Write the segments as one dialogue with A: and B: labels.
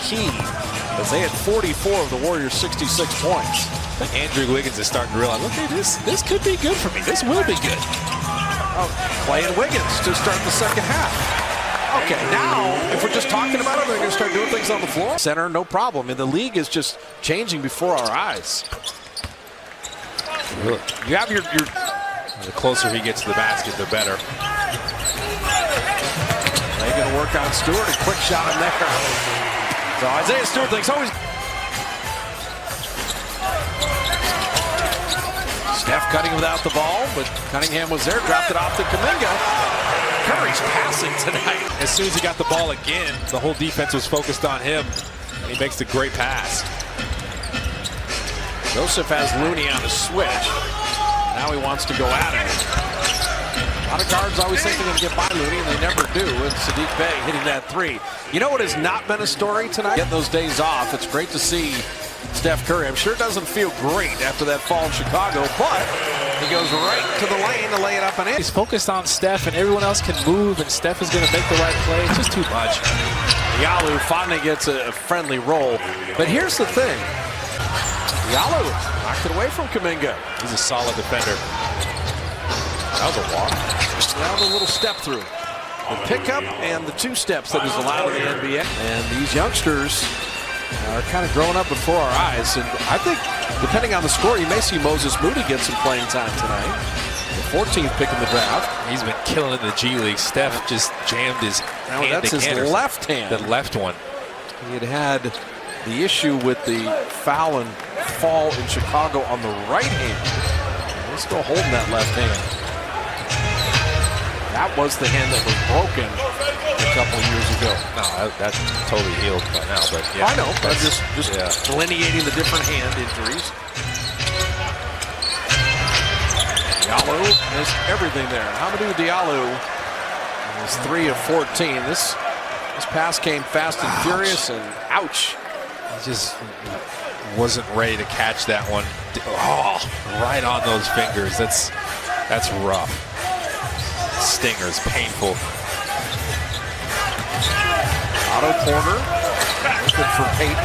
A: key, as they had 44 of the Warriors' 66 points.
B: Andrew Wiggins is starting to realize, okay, this could be good for me. This will be good.
A: Oh, Clay and Wiggins to start the second half. Okay, now, if we're just talking about it, they're going to start doing things on the floor. Center, no problem. And the league is just changing before our eyes. You have your
B: the closer he gets to the basket, the better.
A: They're going to work on Stewart. A quick shot in there. So Isaiah Stewart thinks always. Steph cutting without the ball, but Cunningham was there, dropped it off to Kuminga. Curry's passing tonight.
B: As soon as he got the ball again, the whole defense was focused on him. And he makes the great pass.
A: Joseph has Looney on the switch. Now he wants to go at it. A lot of guards always think they're going to get by Looney, and they never do. And Sadiq Bey hitting that three. You know what has not been a story tonight? Getting those days off. It's great to see Steph Curry. I'm sure it doesn't feel great after that fall in Chicago, but he goes right to the lane to lay it up and in.
B: He's focused on Steph, and everyone else can move, and Steph is going to make the right play. It's just too much.
A: Diallo finally gets a friendly roll. But here's the thing. Diallo knocked it away from Kuminga.
B: He's a solid defender. That was a walk.
A: Now the little step through. The pickup and the two steps that is allowed in the NBA. And these youngsters are kind of growing up before our eyes. And I think, depending on the score, you may see Moses Moody get some playing time tonight. The 14th pick in the draft.
B: He's been killing in the G League. Steph just jammed his hand.
A: That's his left hand.
B: The left one.
A: He had the issue with the foul and fall in Chicago on the right hand. He's still holding that left hand. That was the hand that was broken a couple of years ago.
B: No, that's totally healed by now. But yeah,
A: I know, but I'm just delineating the different hand injuries. Diallo missed everything there. Hamidou Diallo is 3 of 14. This pass came fast and furious, and ouch.
B: He just wasn't ready to catch that one. Oh, right on those fingers. That's rough. Stingers, painful.
A: Auto corner, looking for Payton.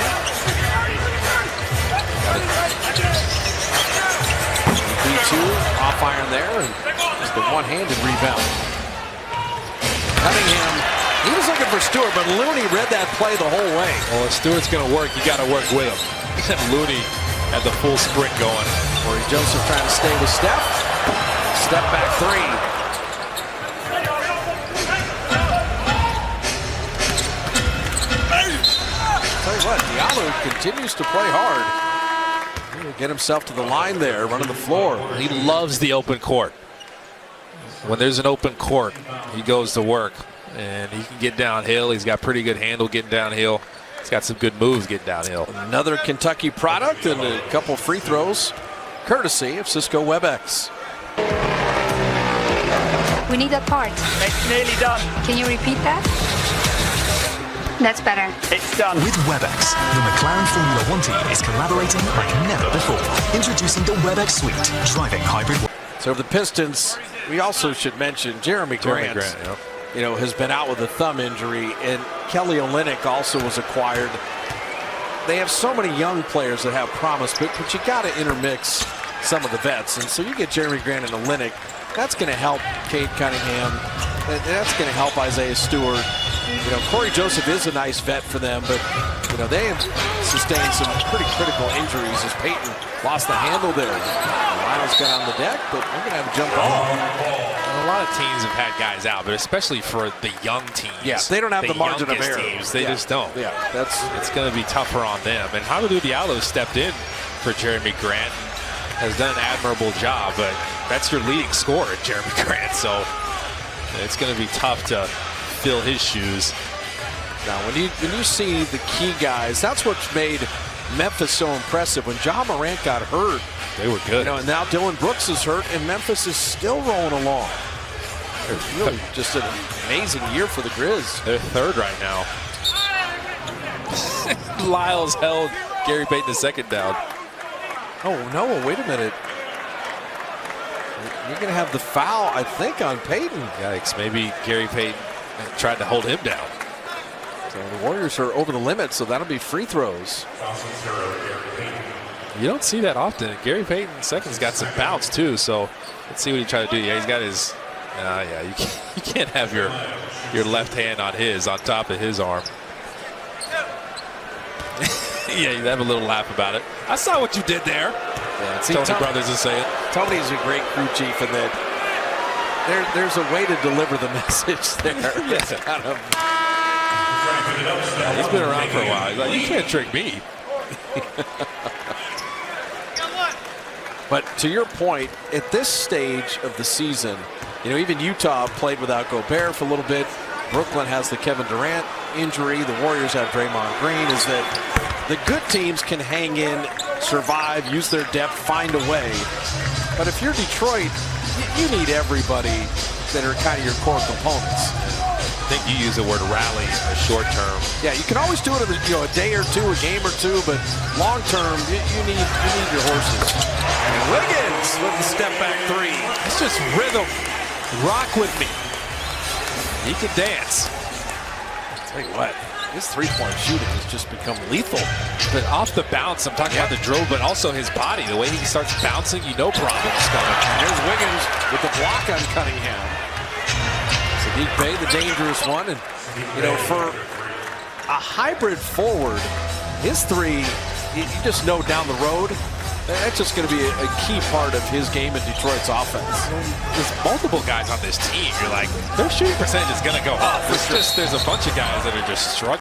A: B2 off iron there, and just the one-handed rebound. Cunningham, he was looking for Stewart, but Looney read that play the whole way.
B: Well, if Stewart's going to work, you got to work with him. Looney had the full sprint going.
A: Corey Joseph trying to stay with Steph. Step back three. Tell you what, Diallo continues to play hard. He'll get himself to the line there, running the floor.
B: He loves the open court. When there's an open court, he goes to work, and he can get downhill. He's got pretty good handle getting downhill. He's got some good moves getting downhill.
A: Another Kentucky product and a couple free throws, courtesy of Cisco WebEx.
C: We need that part.
D: It's nearly done.
C: Can you repeat that? That's better.
D: It's done.
E: With WebEx, the McLaren Formula One team is collaborating like never before. Introducing the WebEx Suite, driving hybrid.
A: So the Pistons, we also should mention Jeremy Grant.
B: Yeah.
A: You know, has been out with a thumb injury, and Kelly Olynyk also was acquired. They have so many young players that have promise, but you got to intermix some of the vets, and so you get Jeremy Grant and Olynyk. That's going to help Cade Cunningham. That's going to help Isaiah Stewart. You know, Corey Joseph is a nice vet for them, but you know they have sustained some pretty critical injuries as Payton lost the handle there. Lyles got on the deck, but we're going to have a jump ball.
B: A lot of teams have had guys out, but especially for the young teams.
A: Yeah, they don't have the margin of error.
B: Teams, they just don't.
A: Yeah,
B: it's going to be tougher on them. And Hamidou Diallo stepped in for Jeremy Grant and has done an admirable job, but that's your leading scorer, Jeremy Grant, so it's going to be tough to fill his shoes.
A: Now, when you see the key guys, that's what's made Memphis so impressive. When Ja Morant got hurt,
B: they were good.
A: You know, and now Dillon Brooks is hurt, and Memphis is still rolling along. It's really just an amazing year for the Grizz.
B: They're third right now. Lyles held Gary Payton the second down.
A: Oh, no, wait a minute. You're going to have the foul, I think, on Payton.
B: Yikes, maybe Gary Payton tried to hold him down.
A: So the Warriors are over the limit, so that'll be free throws.
B: You don't see that often. Gary Payton second's got some bounce too, so let's see what he tried to do. Yeah, he's got his. Yeah, you can't have your left hand on top of his arm. Yeah, you have a little laugh about it. I saw what you did there.
A: Yeah, see,
B: Tony Brothers is saying.
A: Tony's a great crew chief, and that there's a way to deliver the message there.
B: Yes.
A: Kind of.
B: He's been around for a while. He's like, you can't trick me.
A: But to your point, at this stage of the season, even Utah played without Gobert for a little bit. Brooklyn has the Kevin Durant injury. The Warriors have Draymond Green. Is that the good teams can hang in, survive, use their depth, find a way. But if you're Detroit, you need everybody that are kind of your core components.
B: I think you use the word rally in the short term.
A: Yeah, you can always do it in a day or two, a game or two, but long term, you need your horses. And Wiggins with the step back three.
B: It's just rhythm. Rock with me. He can dance.
A: Tell you what, his three-point shooting has just become lethal.
B: But off the bounce, I'm talking about the dribble, but also his body. The way he starts bouncing, problems coming.
A: And there's Wiggins with the block on Cunningham. Sadiq Bey, the dangerous one. And, for a hybrid forward, his three, you just know down the road, that's just going to be a key part of his game in Detroit's offense.
B: There's multiple guys on this team. You're like, their shooting percentage is going to go up. There's a bunch of guys that are just struggling.